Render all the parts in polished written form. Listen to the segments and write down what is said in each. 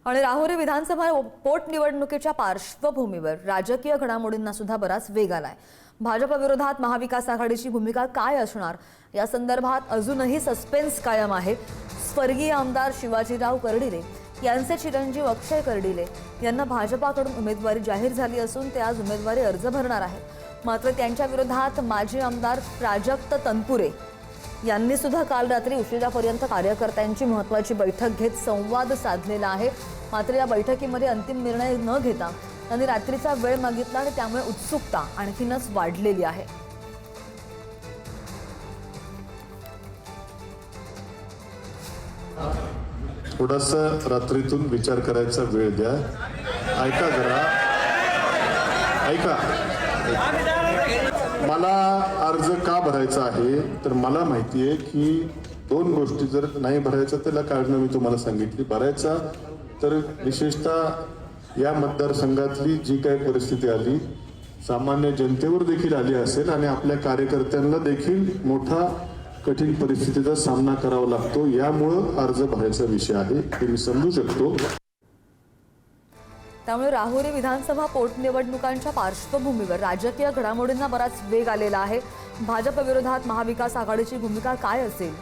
आणि राहुरी विधानसभा पोटनिवडणुकीच्या पार्श्वभूमीवर राजकीय घडामोडींना सुद्धा बराच वेग आलाय। भाजप विरोधात महाविकास आघाडीची भूमिका काय असणार या संदर्भात अजूनही सस्पेन्स कायम आहे। स्वर्गीय आमदार शिवाजीराव कर्डिले यांचे चिरंजीव अक्षय कर्डिले यांना भाजपाकडून उमेदवारी जाहीर झाली असून ते आज उमेदवारी अर्ज भरणार आहेत। मात्र त्यांच्या विरोधात माजी आमदार प्राजक्त तनपुरे यांनी सुद्धा काल रात्री उशिरापर्यंत कार्यकर्त्यांची महत्त्वाची बैठक घेत संवाद साधलेला आहे। मात्र या बैठकीमध्ये अंतिम निर्णय न घेता त्यांनी रात्रीचा वेळ मागितला आणि त्यामुळे उत्सुकता आणखीनच वाढलेली आहे। थोडासा रात्रीतून विचार करायचा वेळ द्या। ऐका जरा, ऐका। मला अर्ज का भरायचा आहे तर मला माहिती आहे की दोन गोष्टी जर नाही भरायचं त्याला कारण मी तुम्हाला सांगितली। भरायचा तर विशेषतः या मतदारसंघातली जी काही परिस्थिती आली सामान्य जनतेवर देखील आली असेल आणि आपल्या कार्यकर्त्यांना देखील मोठा कठीण परिस्थितीचा सामना करावा लागतो, यामुळे अर्ज भरायचा विषय आहे हे मी समजू शकतो। त्यामुळे राहुरी विधानसभा पोटनिवडणुकांच्या पार्श्वभूमीवर राजकीय घडामोडींना बराच वेग आलेला आहे। भाजप विरोधात महाविकास आघाडीची भूमिका काय असेल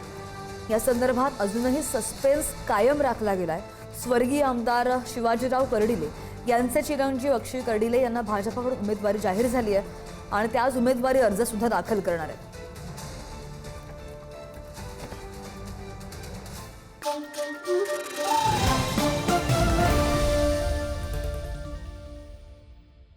या संदर्भात अजूनही सस्पेन्स कायम राखला गेलाय। स्वर्गीय आमदार शिवाजीराव कर्डिले यांचे चिरंजीव अक्षय कर्डिले यांना भाजपकडून उमेदवारी जाहीर झाली आहे आणि ते आज उमेदवारी अर्ज सुद्धा दाखल करणार आहेत।